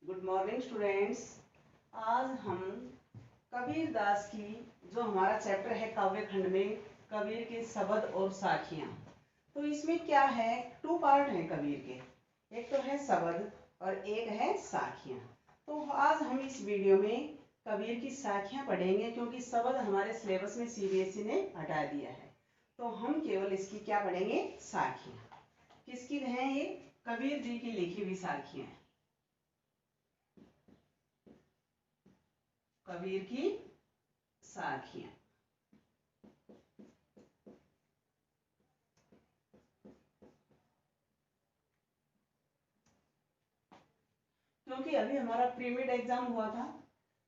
Good morning students. आज हम कबीर दास की जो हमारा चैप्टर है काव्य खंड में कबीर के शब्द और साखियां, तो इसमें क्या है, टू पार्ट है कबीर के। एक तो है शब्द और एक है साखियां। तो आज हम इस वीडियो में कबीर की साखियां पढ़ेंगे, क्योंकि शब्द हमारे सिलेबस में सीबीएसई ने हटा दिया है। तो हम केवल इसकी क्या पढ़ेंगे, साखियां। किसकी हैं ये? कबीर जी की लिखी हुई साखियां, कबीर की साखियां। क्योंकि अभी हमारा प्री मिड एग्जाम हुआ था,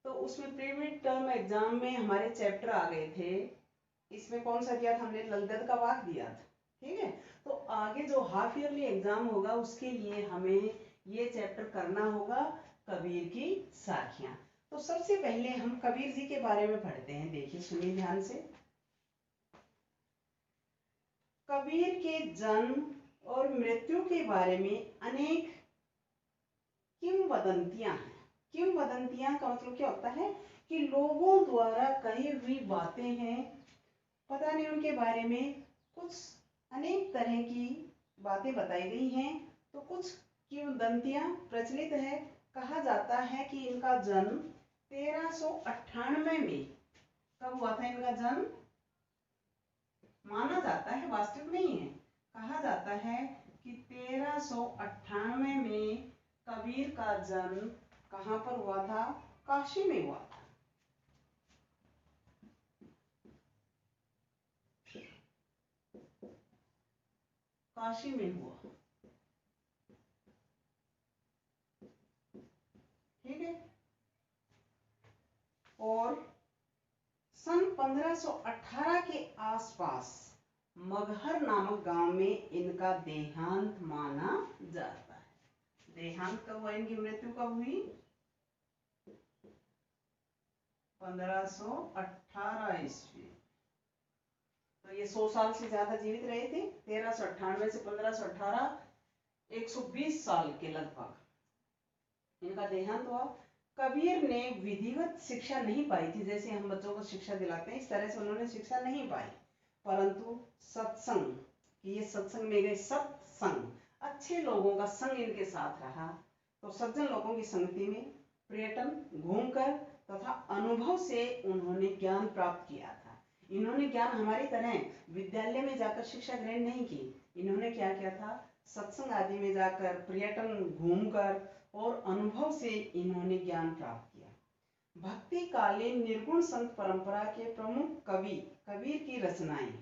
तो उसमें प्री मिड टर्म एग्जाम में हमारे चैप्टर आ गए थे। इसमें कौन सा दिया था हमने? ललदत का वाक दिया था, ठीक है। तो आगे जो हाफ ईयरली एग्जाम होगा उसके लिए हमें ये चैप्टर करना होगा, कबीर की साखियां। तो सबसे पहले हम कबीर जी के बारे में पढ़ते हैं। देखिए, सुनिए ध्यान से। कबीर के जन्म और मृत्यु के बारे में अनेक किंवदंतियां हैं। किंवदंतियां का मतलब क्या होता है कि लोगों द्वारा कही हुई बातें हैं, पता नहीं उनके बारे में कुछ अनेक तरह की बातें बताई गई हैं। तो कुछ किंवदंतियां प्रचलित है। कहा जाता है कि इनका जन्म 1398 में, कब हुआ था इनका जन्म? माना जाता है, वास्तविक नहीं है। कहा जाता है कि 1398 में कबीर का जन्म कहाँ पर हुआ था? काशी में हुआ था। काशी में हुआ, ठीक है। और सन 1518 के आसपास मगहर नामक गांव में इनका देहांत माना जाता है। देहांत कब हुआ? इनकी मृत्यु कब हुई? 1518 ईस्वी। तो ये 100 साल से ज्यादा जीवित रहे थे। 1398 से 1518, 120 साल के लगभग इनका देहांत हुआ। कबीर ने विधिवत शिक्षा नहीं पाई थी, जैसे हम बच्चों को शिक्षा दिलाते हैं इस तरह से उन्होंने शिक्षा नहीं पाई, परंतु सत्संग, ये सत्संग में गए, सत्संग, अच्छे लोगों का संग इनके साथ रहा। तो सज्जन लोगों की संगति में पर्यटन, घूमकर तथा अनुभव से उन्होंने ज्ञान प्राप्त किया था। इन्होंने ज्ञान हमारी तरह विद्यालय में जाकर शिक्षा ग्रहण नहीं की। इन्होंने क्या किया था? सत्संग आदि में जाकर, पर्यटन घूमकर और अनुभव से इन्होंने ज्ञान प्राप्त किया। भक्ति कालीन निर्गुण संत परंपरा के प्रमुख कवि कबीर की रचनाएं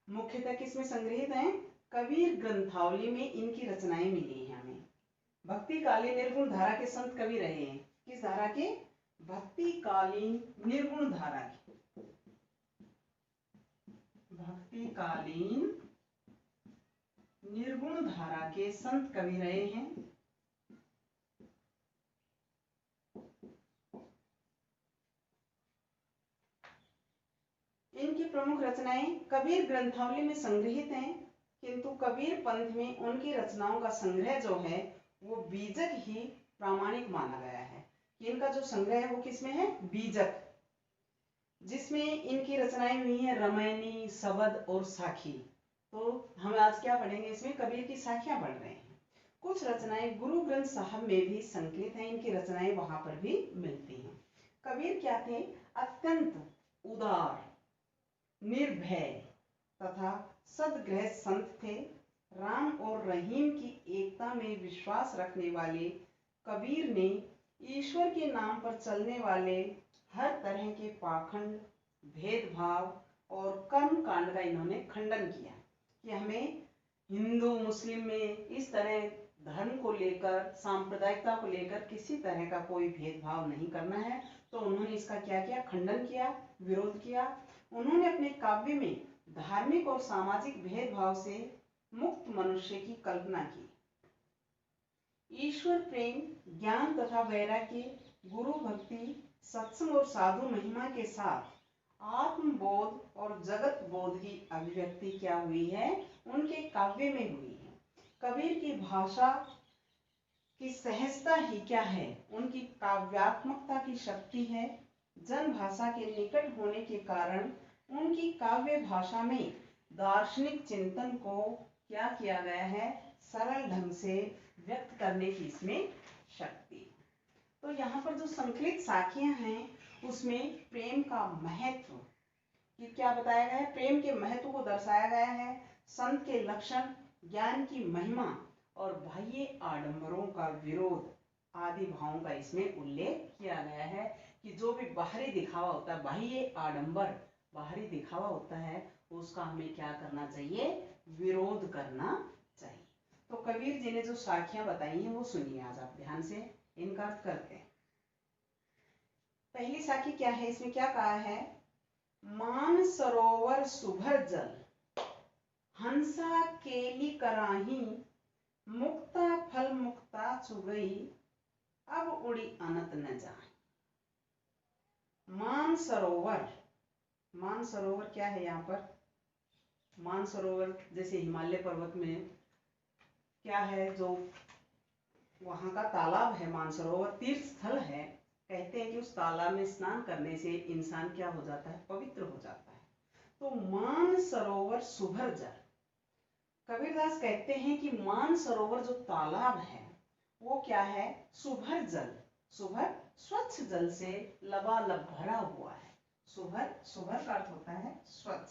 मुख्यतः किसमें संग्रहित हैं? कबीर ग्रंथावली में इनकी रचनाएं मिली हैं हमें। भक्ति कालीन निर्गुण धारा के संत कवि रहे हैं। किस धारा के? भक्ति कालीन निर्गुण धारा के। भक्ति कालीन निर्गुण धारा के संत कवि रहे हैं। इनकी प्रमुख रचनाएं कबीर ग्रंथावली में संग्रहित हैं, किंतु कबीर पंथ में उनकी रचनाओं का संग्रह जो है वो बीजक ही प्रामाणिक माना गया है। इनका जो संग्रह है वो किसमें है? बीजक, जिसमें इनकी रचनाएं हुई हैं रामायणी, शबद और साखी। तो हम आज क्या पढ़ेंगे? इसमें कबीर की साखियां पढ़ रहे हैं। कुछ रचनाएं गुरु ग्रंथ साहब में भी संकलित हैं, इनकी रचनाएं वहां पर भी मिलती हैं। कबीर क्या थे? अत्यंत उदार, निर्भय तथा सद्ग्रह संत थे। राम और रहीम की एकता में विश्वास रखने वाले कबीर ने ईश्वर के नाम पर चलने वाले हर तरह के पाखंड, भेदभाव और कर्म कांड का इन्होंने खंडन किया कि हमें हिंदू मुस्लिम में इस तरह धर्म को लेकर, सांप्रदायिकता को लेकर किसी तरह का कोई भेदभाव नहीं करना है। तो उन्होंने इसका क्या किया? खंडन किया, विरोध किया। उन्होंने अपने काव्य में धार्मिक और सामाजिक भेदभाव से मुक्त मनुष्य की कल्पना की। ईश्वर प्रेम, ज्ञान तथा वैराग्य, गुरु भक्ति, सत्संग और साधु महिमा के साथ आत्मबोध और जगत बोध की अभिव्यक्ति क्या हुई है? उनके काव्य में हुई है। कबीर की भाषा कि सहजता ही क्या है, उनकी काव्यात्मकता की शक्ति है। जन भाषा के निकट होने के कारण उनकी काव्य भाषा में दार्शनिक चिंतन को क्या किया गया है, सरल ढंग से व्यक्त करने की इसमें शक्ति। तो यहाँ पर जो संकलित साखियां हैं उसमें प्रेम का महत्व कि क्या बताया गया है, प्रेम के महत्व को दर्शाया गया है, संत के लक्षण, ज्ञान की महिमा और बाह्य आडंबरों का विरोध आदि भावों का इसमें उल्लेख किया गया है कि जो भी बाहरी दिखावा होता है, बाह्य आडंबर बाहरी दिखावा होता है, उसका हमें क्या करना चाहिए, विरोध करना चाहिए। तो कबीर जी ने जो साखियां बताई हैं वो सुनिए आज आप ध्यान से, इनका अर्थ करते हैं। पहली साखी क्या है, इसमें क्या कहा है, मान सरोवर सुभर जल, हंसा केली कराही, मुक्ता फल मुक्ता चुगई, अब उड़ी अनत न जाए। मान सरोवर, मान सरोवर क्या है यहाँ पर, मान सरोवर जैसे हिमालय पर्वत में क्या है, जो वहां का तालाब है, मानसरोवर तीर्थ स्थल है। कहते हैं कि उस तालाब में स्नान करने से इंसान क्या हो जाता है, पवित्र हो जाता है। तो मान सरोवर सुभर जल, कबीरदास कहते हैं कि मान सरोवर जो तालाब है वो क्या है, सुभर जल, सुभर स्वच्छ जल से लबालब भरा हुआ है। सुभर, सुभर का अर्थ होता है स्वच्छ,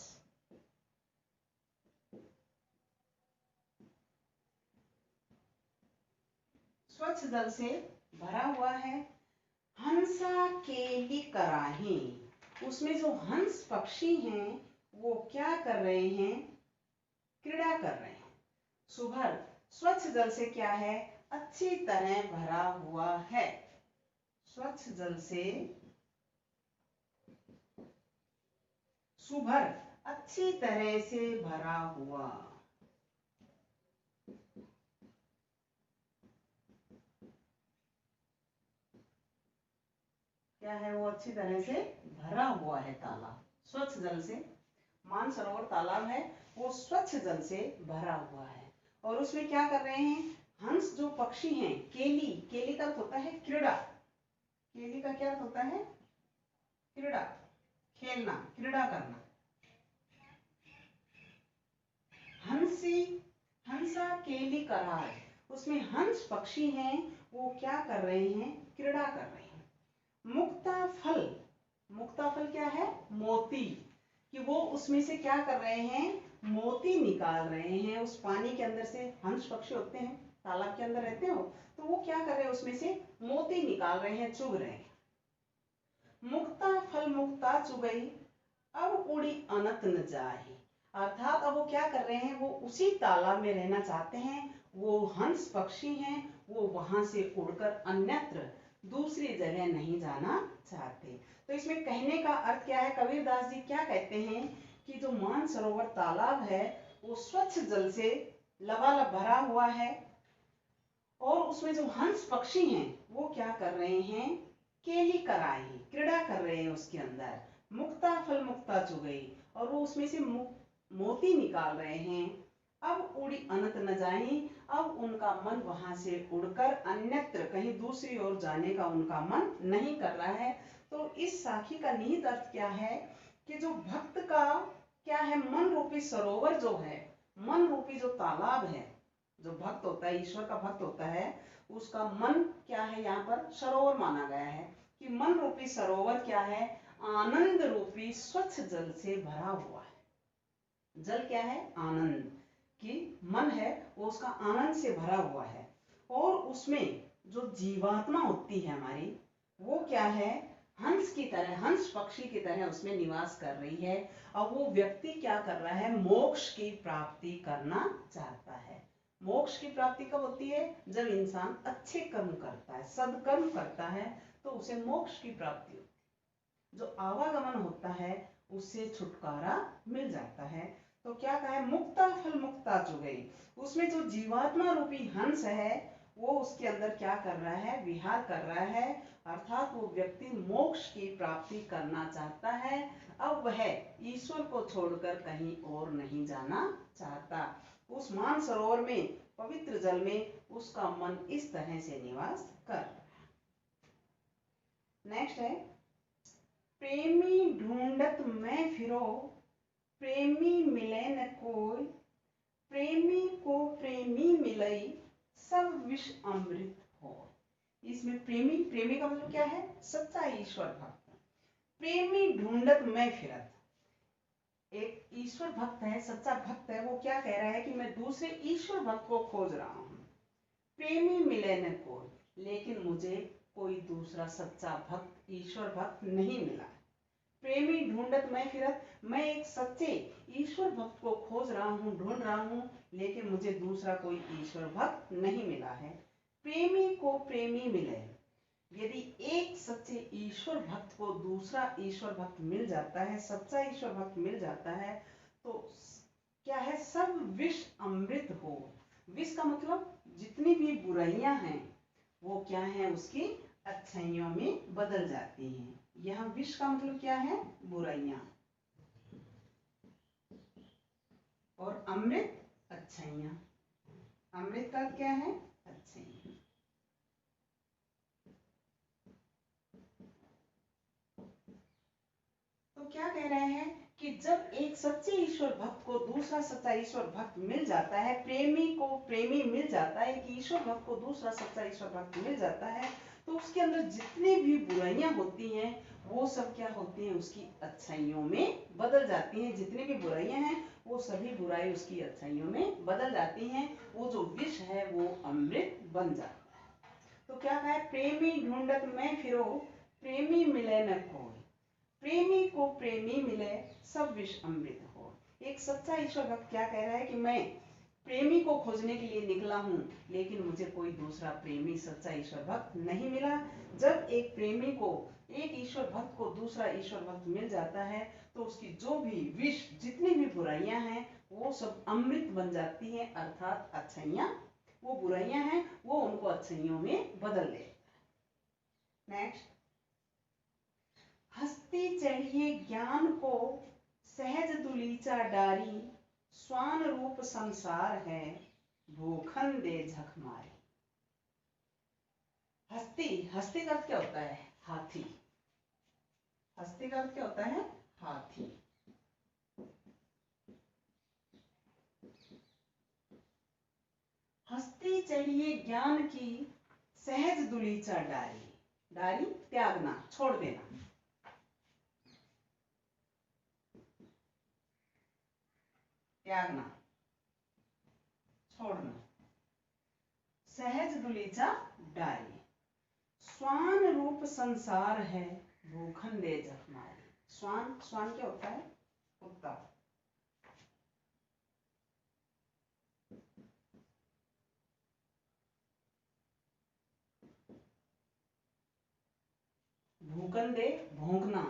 स्वच्छ जल से भरा हुआ है। हंसा केली कराही, उसमें जो हंस पक्षी हैं वो क्या कर रहे हैं, क्रीड़ा कर रहे हैं। सुभर स्वच्छ जल से क्या है, अच्छी तरह भरा हुआ है, स्वच्छ जल से, सुभर अच्छी तरह से भरा हुआ, क्या है, वो अच्छी तरह से भरा हुआ है तालाब, स्वच्छ जल से, मानसरोवर तालाब है वो स्वच्छ जल से भरा हुआ है। और उसमें क्या कर रहे हैं, हंस जो पक्षी हैं, केली, केली का अर्थ होता है क्रीड़ा, केली का क्या अर्थ होता है, क्रीड़ा, खेलना, क्रीड़ा करना। हंसी, हंसा केली करार, उसमें हंस पक्षी हैं वो क्या कर रहे हैं, क्रीड़ा कर रहे हैं। मुक्ता फल, मुक्ता फल क्या है, मोती, कि वो उसमें से क्या कर रहे हैं, मोती निकाल रहे हैं। उस पानी के अंदर से, हंस पक्षी होते हैं तालाब के अंदर रहते हो, तो वो क्या कर रहे हैं, उसमें से मोती निकाल रहे हैं, चुग रहे हैं। मुक्ता फल मुक्ता चुगई, अब उड़ी अनत न जाए, अर्थात अब वो क्या कर रहे हैं, वो उसी तालाब में रहना चाहते हैं। वो हंस पक्षी हैं, वो वहां से उड़कर अन्यत्र दूसरी जगह नहीं जाना चाहते। तो इसमें कहने का अर्थ क्या है, कबीरदास जी क्या कहते हैं कि जो मानसरोवर तालाब है वो स्वच्छ जल से लबालब भरा हुआ है और उसमें जो हंस पक्षी हैं वो क्या कर रहे हैं, केली कराई, क्रीड़ा कर रहे हैं उसके अंदर। मुक्ता फल मुक्ता चुगई, और वो उसमें से मोती निकाल रहे हैं। अब उड़ी अनंत न जाए, अब उनका मन वहां से उड़कर अन्यत्र कहीं दूसरी ओर जाने का उनका मन नहीं कर रहा है। तो इस साखी का निहित अर्थ क्या है कि जो भक्त का क्या है, मन रूपी सरोवर जो है, मन रूपी जो तालाब है, जो भक्त होता है, ईश्वर का भक्त होता है, उसका मन क्या है, यहाँ पर सरोवर माना गया है कि मन रूपी सरोवर क्या है, आनंद रूपी स्वच्छ जल से भरा हुआ है। जल क्या है, आनंद, कि मन है वो उसका आनंद से भरा हुआ है। और उसमें जो जीवात्मा होती है हमारी, वो क्या है, हंस की तरह, हंस पक्षी की तरह उसमें निवास कर रही है। और वो व्यक्ति क्या कर रहा है, मोक्ष की प्राप्ति करना चाहता है। मोक्ष की प्राप्ति कब होती है, जब इंसान अच्छे कर्म करता है, सदकर्म करता है, तो उसे मोक्ष की प्राप्ति होती है। जो आवागमन होता है उससे छुटकारा मिल जाता है। तो क्या कहा है, मुक्ता फल मुक्ता चुगई, उसमें जो जीवात्मा रूपी हंस है वो उसके अंदर क्या कर रहा है, विहार कर रहा है, अर्थात वो व्यक्ति मोक्ष की प्राप्ति करना चाहता है। अब वह ईश्वर को छोड़कर कहीं और नहीं जाना चाहता। उस मानसरोवर में पवित्र जल में उसका मन इस तरह से निवास कर रहा है। नेक्स्ट है, प्रेमी ढूंढत मैं फिरो, प्रेमी मिले न कोई, प्रेमी को प्रेमी मिलई, सब विष अमृत हो। इसमें प्रेमी, प्रेमी का मतलब क्या है? सच्चा ईश्वर भक्त। प्रेमी ढूंढत मैं फिरत, एक ईश्वर भक्त है, सच्चा भक्त है, वो क्या कह रहा है कि मैं दूसरे ईश्वर भक्त को खोज रहा हूं। प्रेमी मिले न कोई, लेकिन मुझे कोई दूसरा सच्चा भक्त, ईश्वर भक्त नहीं मिला। प्रेमी ढूंढत मैं फिरत, मैं एक सच्चे ईश्वर भक्त को खोज रहा हूँ, ढूंढ रहा हूँ, लेकिन मुझे दूसरा कोई ईश्वर भक्त नहीं मिला है। प्रेमी को प्रेमी मिले, यदि एक सच्चे ईश्वर भक्त को दूसरा ईश्वर भक्त मिल जाता है, सच्चा ईश्वर भक्त मिल जाता है, तो क्या है? सब विष अमृत हो। विष का मतलब जितनी भी बुराइयां हैं वो क्या है? उसकी अच्छाइयों में बदल जाती हैं। यहाँ विष का मतलब क्या है? बुराइयां, और अमृत अच्छाइयां। अमृत का क्या है? अच्छाइयां। तो क्या कह रहे हैं कि जब एक सच्चे ईश्वर भक्त को दूसरा सच्चा ईश्वर भक्त मिल जाता है, प्रेमी को प्रेमी मिल जाता है, कि ईश्वर भक्त को दूसरा सच्चा ईश्वर भक्त मिल जाता है, तो उसके अंदर जितनी भी बुराइयां होती हैं वो सब क्या होती हैं? उसकी अच्छाइयों में बदल जाती हैं। जितनी भी बुराइयां हैं वो सभी बुराई उसकी अच्छाइयों में बदल जाती हैं। वो जो विष है वो अमृत बन जाता है। तो क्या कहा है? प्रेमी ढूंढत मैं फिरो, प्रेमी मिले न कोई, प्रेमी को प्रेमी मिले, सब विष अमृत हो। एक सच्चा ईश्वर भक्त क्या कह रहा है कि मैं प्रेमी को खोजने के लिए निकला हूं, लेकिन मुझे कोई दूसरा प्रेमी, सच्चा ईश्वर भक्त नहीं मिला। जब एक प्रेमी को, एक ईश्वर भक्त को दूसरा ईश्वर भक्त मिल जाता है, तो उसकी जो भी विष, जितनी भी बुराइयां हैं वो सब अमृत बन जाती हैं, अर्थात अच्छाइयां, वो बुराइयां हैं वो उनको अच्छाइयों में बदल देता है। नेक्स्ट, हस्ती चढ़िए ज्ञान को, सहज दुलीचा डारी, स्वान रूप संसार है, भूखन दे झक मारी। हस्ती, हस्ती का अर्थ क्या होता है? हाथी। हस्ती का अर्थ क्या होता है? हाथी। हस्ती चढ़िए ज्ञान की, सहज दुलीचा डारी, डारी त्यागना, छोड़ देना। त्यागना, छोड़ना। सहज दुलीचा डारी, स्वान रूप संसार है, भूखन दे झक मारी। स्वान, स्वान क्या होता है? कुत्ता। भूखन दे, भौंकना,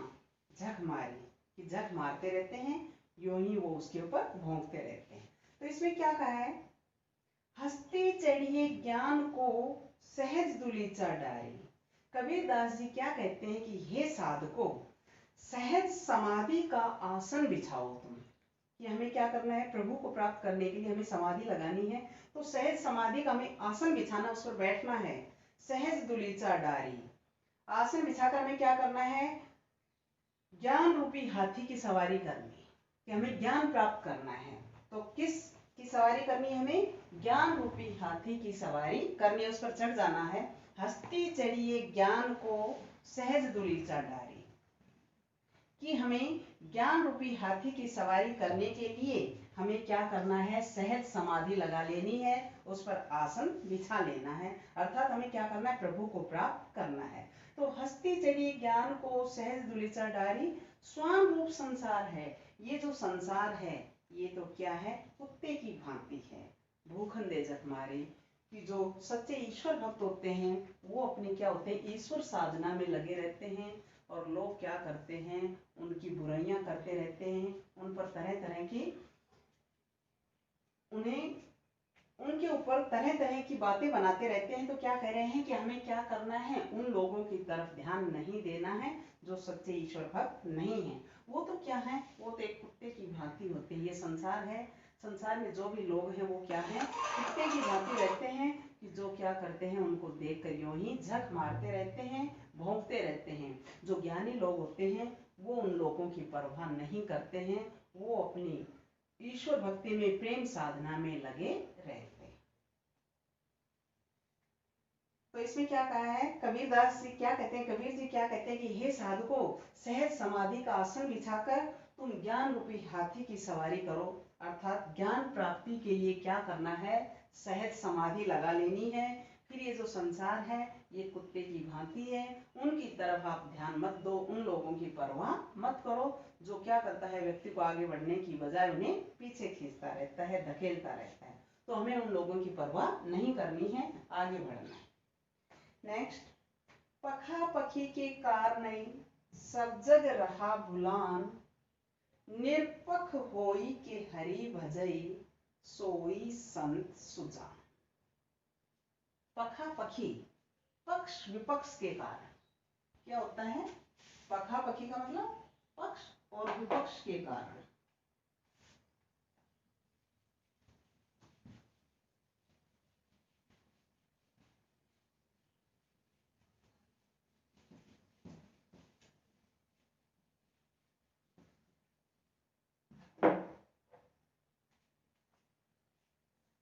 झक मारी, कि झक मारते रहते हैं, यूं ही वो उसके ऊपर भौंकते रहते हैं। तो इसमें क्या कहा है? हस्ती चढ़िए ज्ञान को, सहज दुलीचा डारी। कबीरदास जी क्या कहते हैं कि हे साधको, सहज समाधि का आसन बिछाओ तुम। कि हमें क्या करना है? प्रभु को प्राप्त करने के लिए हमें समाधि लगानी है, तो सहज समाधि का हमें आसन बिछाना, उस पर बैठना है। सहज दुलीचा डारी, आसन बिछाकर हमें क्या करना है? ज्ञान रूपी हाथी की सवारी करनी, कि हमें ज्ञान प्राप्त करना है। तो किस की सवारी करनी है? हमें ज्ञान रूपी हाथी की सवारी करनी है, उस पर चढ़ जाना है। हस्ती चढ़िए ज्ञान को, सहज दुलीचा डारी, कि हमें ज्ञान रूपी हाथी की सवारी करने के लिए हमें क्या करना है? सहज समाधि लगा लेनी है, उस पर आसन बिछा लेना है, अर्थात हमें क्या करना है? प्रभु को प्राप्त करना है। तो हस्ती चढ़ी ज्ञान को, सहज दुलीचा डारी, स्वान रूप संसार है। ये जो संसार है ये तो क्या है? कुत्ते की भांति है। भूखन दे झक मारी, कि जो सच्चे ईश्वर भक्त होते हैं वो अपने क्या होते हैं? ईश्वर साधना में लगे रहते हैं, और लोग क्या करते हैं? उनकी बुराइयां करते रहते हैं, उन पर तरह तरह की, उन्हें, उनके ऊपर तरह तरह की बातें बनाते रहते हैं। तो क्या कह रहे हैं कि हमें क्या करना है? उन लोगों की तरफ ध्यान नहीं देना है जो सच्चे ईश्वर भक्त नहीं है। वो तो क्या है? वो तो एक कुत्ते की भांति होते हैं। ये संसार है, संसार में जो भी लोग हैं वो क्या हैं, कुत्ते की भांति रहते हैं कि जो क्या करते हैं उनको देखकर यूं ही झक मारते रहते हैं, भौंकते रहते हैं। जो ज्ञानी लोग होते हैं वो उन लोगों की परवाह नहीं करते हैं, वो अपनी ईश्वर भक्ति में, प्रेम साधना में लगे रहते हैं। तो इसमें क्या कहा है, कबीरदास जी क्या कहते हैं, कबीर जी क्या कहते हैं कि हे साधको, सहज समाधि का आसन बिछाकर तुम ज्ञान रूपी हाथी की सवारी करो। अर्थात ज्ञान प्राप्ति के लिए क्या करना है, सहज समाधि लगा लेनी है। फिर ये जो संसार है ये कुत्ते की भांति है, उनकी तरफ आप ध्यान मत दो, उन लोगों की परवाह मत करो जो क्या करता है, व्यक्ति को आगे बढ़ने की बजाय उन्हें पीछे खींचता रहता है, धकेलता रहता है। तो हमें उन लोगों की परवाह नहीं करनी है, आगे बढ़ना है। नेक्स्ट, पखा पखी के कार नहीं, सब जग रहा भुलान, निरपख होई के हरि भजई, सोई संत सुजान। पखा पखी, पक्ष विपक्ष के कारण। क्या होता है, पखा पखी का मतलब पक्ष और विपक्ष के कारण।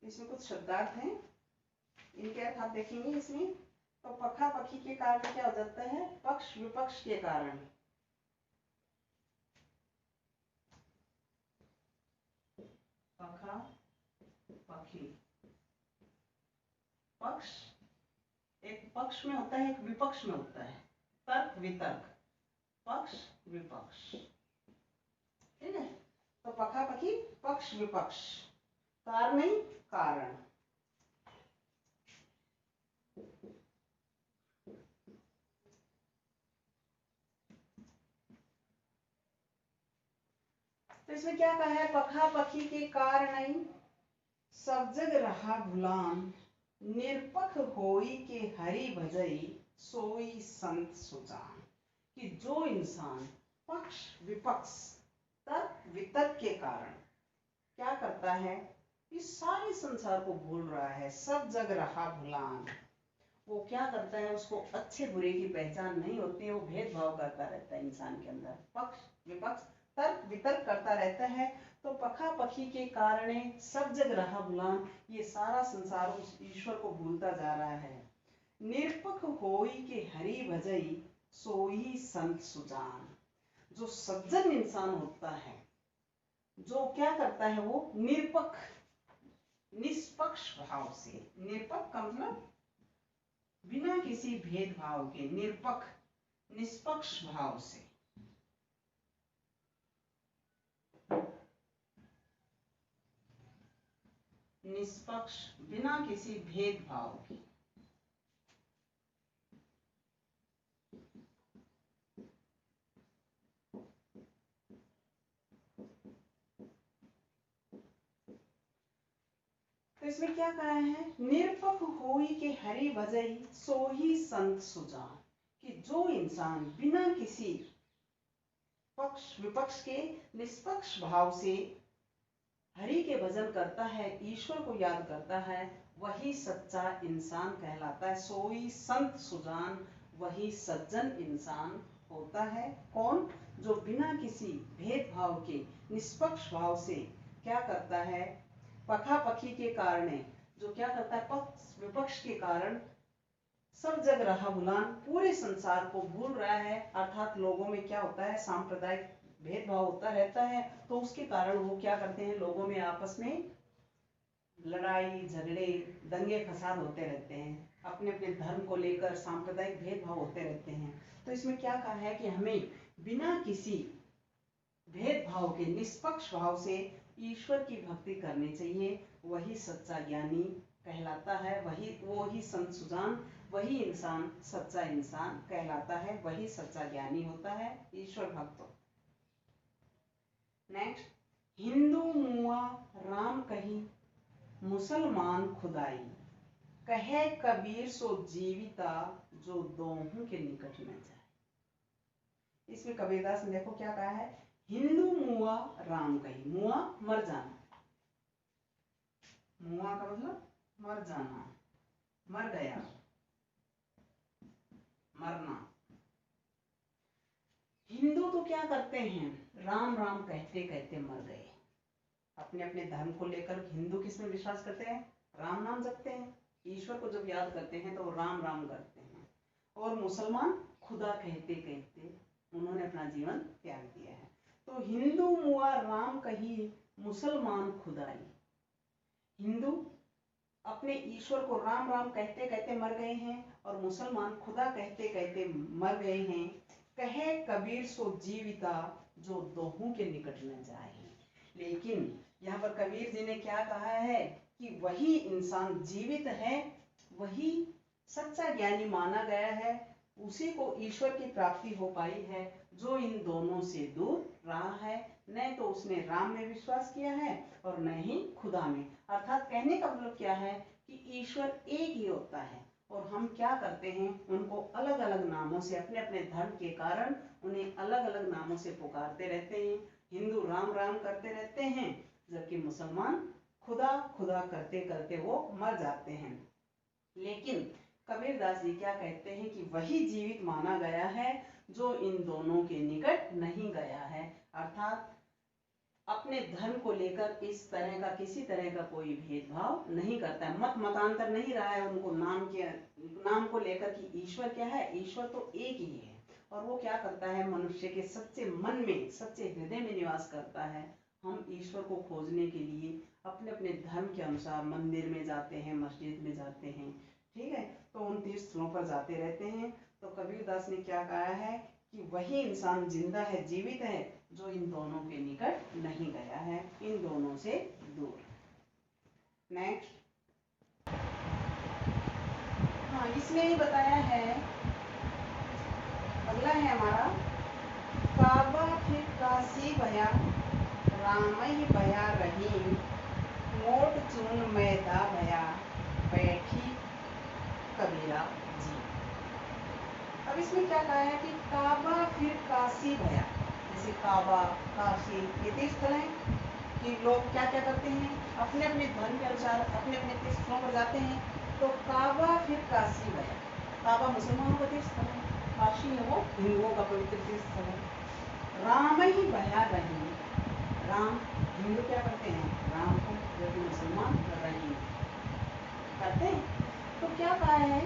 इसमें कुछ शब्दार्थ हैं, इनके अर्थ आप देखेंगे इसमें। तो पखा पखी के कारण क्या हो जाता है, पक्ष विपक्ष के कारण। पखा पखी, पक्ष एक पक्ष में होता है, एक विपक्ष में होता है। तर्क वितर्क, पक्ष विपक्ष, ठीक है। तो पखा पखी पक्ष विपक्ष, कार नहीं कारण। तो इसमें क्या कहा है, पखा पखी के कार नहीं, सब जग रहा भुलान, निरपख होई के हरि भजई, सोई संत सुजान। कि जो इंसान पक्ष विपक्ष, तर्क वितर्क के कारण क्या करता है, इस सारे संसार को भूल रहा है, सब जग रहा भुलान। वो क्या करता है, उसको अच्छे बुरे की पहचान नहीं होती है, वो भेदभाव करता रहता है इंसान के अंदर, पक्ष विपक्ष तर्क वितर्क करता रहता है। तो पखा पखी के कारण सब जग रहा भुलान, ये सारा संसार उस ईश्वर को भूलता जा रहा है। निरपख होई के हरि भजई, सोई संत सुजान। जो सज्जन इंसान होता है, जो क्या करता है, वो निरपख निष्पक्ष भाव से, निरपख का मतलब बिना किसी भेदभाव के, निरपख निष्पक्ष भाव से, निष्पक्ष बिना किसी भेदभाव के, तो इसमें क्या कहा है, निरपख होई के हरि भजई, सोही संत सुजान। कि जो इंसान बिना किसी पक्ष विपक्ष के निष्पक्ष भाव से हरि के भजन करता है, ईश्वर को याद करता है, वही सच्चा इंसान कहलाता है। सोई संत सुजान, वही सज्जन इंसान होता है। कौन, जो बिना किसी भेदभाव के निष्पक्ष भाव से क्या करता है, पखा पखी के कारण, जो क्या करता है, पक्ष विपक्ष के कारण सब जग रहा भुलान, पूरे संसार को भूल रहा है। अर्थात लोगों में क्या होता है, सांप्रदायिक भेदभाव होता रहता है, तो उसके कारण वो क्या करते हैं, लोगों में आपस में लड़ाई झगड़े दंगे फसाद होते रहते हैं, अपने अपने धर्म को लेकर सांप्रदायिक भेदभाव होते रहते हैं। तो इसमें क्या कहा है कि हमें बिना किसी भेदभाव के निष्पक्ष भाव से ईश्वर की भक्ति करनी चाहिए, वही सच्चा ज्ञानी कहलाता है, वही संत सुजान, वही इंसान सच्चा इंसान कहलाता है, वही सच्चा ज्ञानी होता है, ईश्वर भक्त। नेक्स्ट, हिंदू मुआ राम कही, मुसलमान खुदाई, कहे कबीर सो जीविता, जो दोहों के निकट न जाए। इसमें कबीरदास ने देखो क्या कहा है, हिंदू मुआ राम कही, मुआ मर जाना, मुआ का मतलब मर जाना, मर गया, मरना। हिंदू तो क्या करते हैं, राम राम कहते कहते मर गए। अपने अपने धर्म को लेकर हिंदू किस में विश्वास करते हैं, राम नाम जपते हैं। ईश्वर को जब याद करते हैं तो वो राम राम करते हैं। और मुसलमान खुदा कहते कहते उन्होंने अपना जीवन त्याग दिया है। तो हिंदू मुआ राम कही, मुसलमान खुदाई। हिंदू अपने ईश्वर को राम राम कहते कहते मर गए हैं और मुसलमान खुदा कहते कहते मर गए हैं। कहे कबीर सो जीविता, जो दोहों के निकट न जाए। लेकिन यहाँ पर कबीर जी ने क्या कहा है कि वही इंसान जीवित है, वही सच्चा ज्ञानी माना गया है, उसी को ईश्वर की प्राप्ति हो पाई है जो इन दोनों से दूर रहा है। न तो उसने राम में विश्वास किया है और न ही खुदा में। अर्थात कहने का मतलब क्या है कि ईश्वर एक ही होता है और हम क्या करते हैं, उनको अलग अलग नामों से, अपने अपने धर्म के कारण उन्हें अलग अलग नामों से पुकारते रहते हैं। हिंदू राम राम करते रहते हैं, जबकि मुसलमान खुदा खुदा करते करते वो मर जाते हैं। लेकिन कबीरदास जी क्या कहते हैं कि वही जीवित माना गया है जो इन दोनों के निकट नहीं गया है। अर्थात अपने धर्म को लेकर इस तरह का, किसी तरह का कोई भेदभाव नहीं करता है, मत मतांतर नहीं रहा है उनको नाम को लेकर कि ईश्वर क्या है, ईश्वर तो एक ही है। और वो क्या करता है, मनुष्य के सच्चे मन में, सच्चे हृदय में निवास करता है। हम ईश्वर को खोजने के लिए अपने अपने धर्म के अनुसार मंदिर में जाते हैं, मस्जिद में जाते हैं, ठीक है, तो उन तीर्थ स्थलों पर जाते रहते हैं। तो कबीरदास ने क्या कहा है कि वही इंसान जिंदा है, जीवित है, जो इन दोनों के निकट नहीं गया है, इन दोनों से दूर। नेक्स्ट, हाँ, इसमें ही बताया है, अगला है हमारा, काबा फिर काशी भया, रामई भया रहीम, मोट चून मैदा भया, बैठी कबीरा जी। अब इसमें क्या कहा है कि काबा फिर काशी भया। जैसे काबा, काशी, ये तीर्थ स्थल हैं कि लोग क्या क्या करते हैं, अपने अपने धर्म के अनुसार अपने अपने तीर्थ स्थलों पर जाते हैं। तो काबा फिर काशी भया, काबा मुसलमानों का तीर्थ स्थल है, काशी है वो हिंदुओं का पवित्र तीर्थ स्थल है। राम ही भया रहीम, राम, हिंदू क्या करते हैं, राम को, जबकि मुसलमान रहीम करते हैं। तो क्या कहा है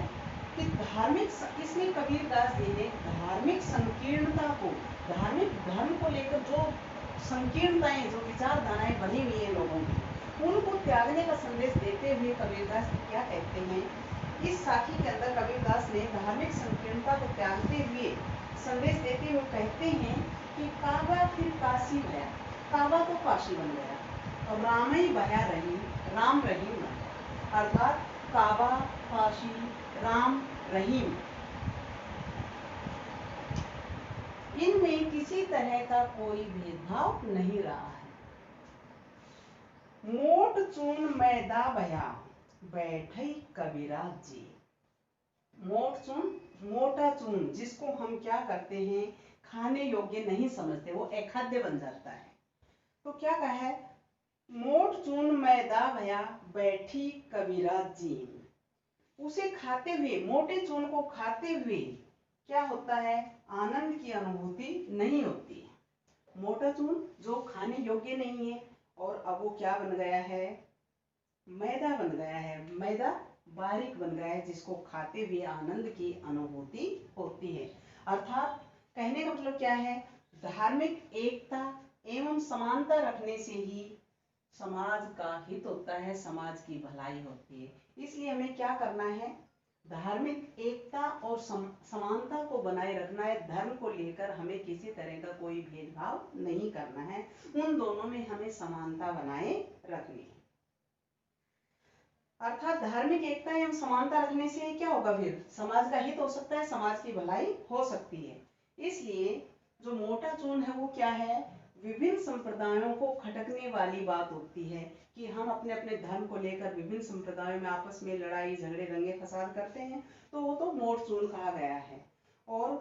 कि धार्मिक, इसमें कबीरदास जी ने धार्मिक संकीर्णता को, धार्मिक धर्म को लेकर जो संकीर्णताएं, जो विचारधाराएं बनी हुई है लोगों की, उनको त्यागने का संदेश देते हुए कबीरदास जी क्या कहते हैं, इस साखी के अंदर कबीरदास ने धार्मिक संकीर्णता को त्यागते हुए, संदेश देते हुए कहते हैं कि काबा फिर काशी भया, काबा तो काशी बन गया और राम ही भया रही, राम रहीम बन गया। अर्थात काबा, काशी, राम, रहीम, इनमें किसी तरह का कोई भेदभाव नहीं रहा है। मोट चून मैदा भया, बैठे कबीरा जी। मोट चून, मोटा चून, जिसको हम क्या करते हैं, खाने योग्य नहीं समझते, वो अखाद्य बन जाता है। तो क्या कहा है, मोट चून मैदा भया, बैठी कबीरा जी। उसे खाते हुए, मोटे चून को खाते हुए क्या होता है, आनंद की अनुभूति नहीं होती है। मोटा चून जो खाने योग्य नहीं है और अब वो क्या बन गया है, मैदा बन गया है, मैदा बारीक बन गया है, जिसको खाते हुए आनंद की अनुभूति होती है। अर्थात कहने का मतलब क्या है, धार्मिक एकता एवं समानता रखने से ही समाज का हित होता है, समाज की भलाई होती है। इसलिए हमें क्या करना है, धार्मिक एकता और समानता को बनाए रखना है। धर्म को लेकर हमें किसी तरह का कोई भेदभाव नहीं करना है, उन दोनों में हमें समानता बनाए रखनी है। अर्थात धार्मिक एकता एवं समानता रखने से क्या होगा, फिर समाज का हित हो सकता है, समाज की भलाई हो सकती है। इसलिए जो मोटा चून है वो क्या है, विभिन्न संप्रदायों को खटकने वाली बात होती है कि हम अपने अपने धर्म को लेकर विभिन्न संप्रदायों में आपस में लड़ाई झगड़े दंगे फसाद करते हैं, तो वो तो मोट चून कहा गया है। और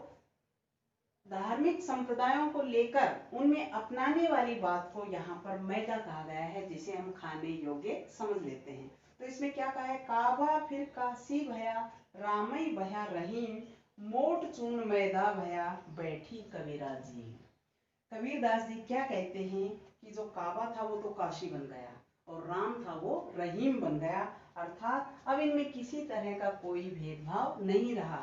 धार्मिक संप्रदायों को लेकर उनमें अपनाने वाली बात को यहाँ पर मैदा कहा गया है, जिसे हम खाने योग्य समझ लेते हैं। तो इसमें क्या कहा है, काबा फिर काशी भया, रामई भया रहीम, मोट चून मैदा भया, बैठी कबीरा जी। कबीरदास जी क्या कहते हैं कि जो काबा था वो तो काशी बन गया और राम था वो रहीम बन गया, अर्थात अब इनमें किसी तरह का कोई भेदभाव नहीं रहा।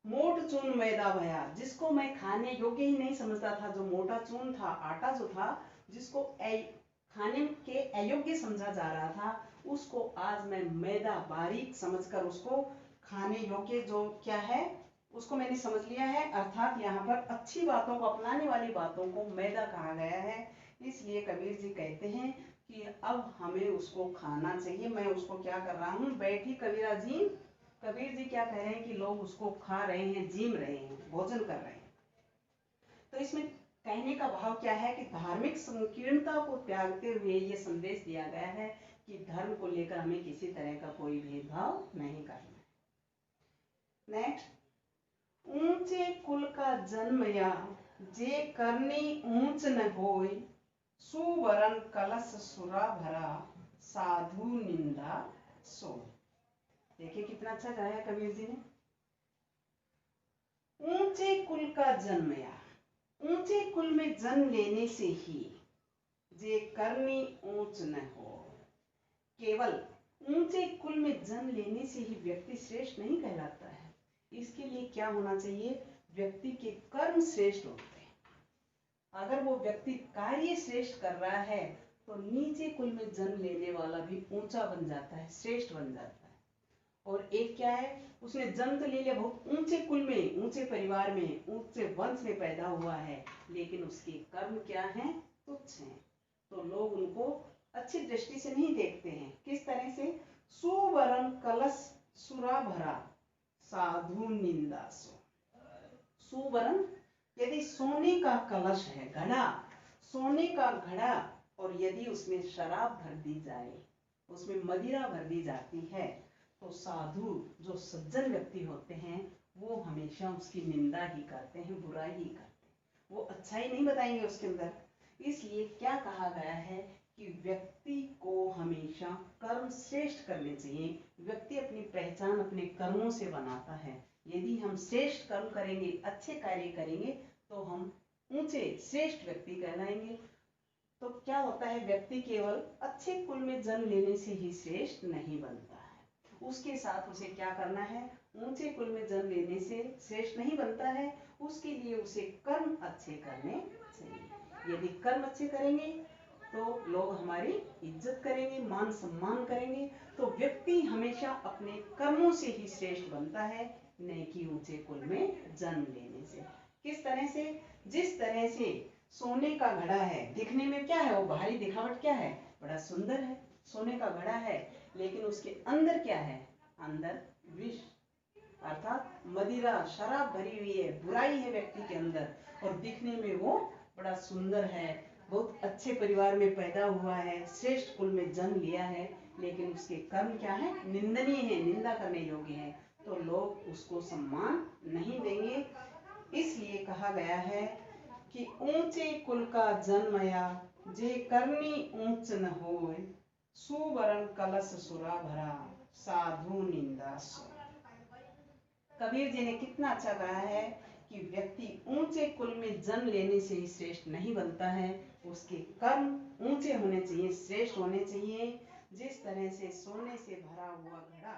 मोट चून मैदा भया, जिसको मैं खाने योग्य ही नहीं समझता था, जो मोटा चून था, आटा जो था, जिसको खाने के अयोग्य समझा जा रहा था, उसको आज मैं मैदा बारीक समझकर उसको खाने योग्य जो क्या है उसको मैंने समझ लिया है। अर्थात यहाँ पर अच्छी बातों को, अपनाने वाली बातों को मैदा कहा गया है। इसलिए कबीर जी कहते हैं कि अब हमें उसको खाना चाहिए। मैं उसको क्या कर रहा हूँ, बैठी कबीरा जी। कबीर जी क्या कह रहे हैं कि लोग उसको खा रहे हैं, जीम रहे हैं, भोजन कर रहे हैं। तो इसमें कहने का भाव क्या है कि धार्मिक संकीर्णता को त्यागते हुए ये संदेश दिया गया है कि धर्म को लेकर हमें किसी तरह का कोई भेदभाव नहीं करना है। नेक्स्ट, ऊंचे कुल का जन्म या, जे करनी ऊंच न होय, सुवरन कलश सुरा भरा, साधु निंदा सो। देखिए कितना अच्छा गाया कबीर जी ने। ऊंचे कुल का जन्म या, ऊंचे कुल में जन्म लेने से ही, जे करनी ऊंच न हो, केवल ऊंचे कुल में जन्म लेने से ही व्यक्ति श्रेष्ठ नहीं कहलाता है। इसके लिए क्या होना चाहिए, व्यक्ति के कर्म श्रेष्ठ होते हैं। अगर वो व्यक्ति कार्य श्रेष्ठ कर रहा है तो नीचे कुल में जन्म लेने वाला भी ऊंचा बन जाता है, श्रेष्ठ बन जाता है। और एक क्या है, उसने जन्म तो ले लिया बहुत ऊंचे कुल में, ऊंचे परिवार में, ऊंचे वंश में पैदा हुआ है, लेकिन उसके कर्म क्या हैं, तुच्छ हैं। तो लोग उनको अच्छी दृष्टि से नहीं देखते हैं। किस तरह से, सुवरन कलश सुरा भरा, साधु निंदा सो। सुवरन, यदि सोने का कलश है, घड़ा, सोने का घड़ा, और यदि उसमें शराब भर दी जाए, उसमें मदिरा भर दी जाती है, तो साधु जो सज्जन व्यक्ति होते हैं वो हमेशा उसकी निंदा ही करते हैं, बुराई ही करते हैं, वो अच्छाई नहीं बताएंगे उसके अंदर। इसलिए क्या कहा गया है कि व्यक्ति को हमेशा कर्म श्रेष्ठ करने चाहिए। व्यक्ति अपनी पहचान अपने कर्मों से बनाता है। यदि हम श्रेष्ठ कर्म करेंगे, अच्छे कार्य करेंगे, तो हम ऊंचे श्रेष्ठ व्यक्ति कहलाएंगे। तो क्या होता है, व्यक्ति केवल अच्छे कुल में जन्म लेने से ही श्रेष्ठ नहीं बनता है, उसके साथ उसे क्या करना है, ऊंचे कुल में जन्म लेने से श्रेष्ठ नहीं बनता है, उसके लिए उसे कर्म अच्छे करने चाहिए। यदि कर्म अच्छे करेंगे तो लोग हमारी इज्जत करेंगे, मान सम्मान करेंगे। तो व्यक्ति हमेशा अपने कर्मों से ही श्रेष्ठ बनता है, नहीं कि ऊंचे कुल में जन्म लेने से। किस तरह से, जिस तरह से सोने का घड़ा है, दिखने में क्या है, वो बाहरी दिखावट क्या है, बड़ा सुंदर है, सोने का घड़ा है, लेकिन उसके अंदर क्या है, अंदर विष, अर्थात मदिरा, शराब भरी हुई है, बुराई है व्यक्ति के अंदर, और दिखने में वो बड़ा सुंदर है, बहुत अच्छे परिवार में पैदा हुआ है, श्रेष्ठ कुल में जन्म लिया है, लेकिन उसके कर्म क्या है, निंदनीय है, निंदा करने योग्य है, तो लोग उसको सम्मान नहीं देंगे। इसलिए कहा गया है कि ऊंचे कुल का जन्म या, जे करनी ऊंच न होय, सुवरन कलश सुरा भरा, साधु निंदा सो। कबीर जी ने कितना अच्छा कहा है कि व्यक्ति ऊंचे कुल में जन्म लेने से ही श्रेष्ठ नहीं बनता है, उसके कर्म ऊंचे होने चाहिए, श्रेष्ठ होने चाहिए। जिस तरह से सोने से भरा हुआ घड़ा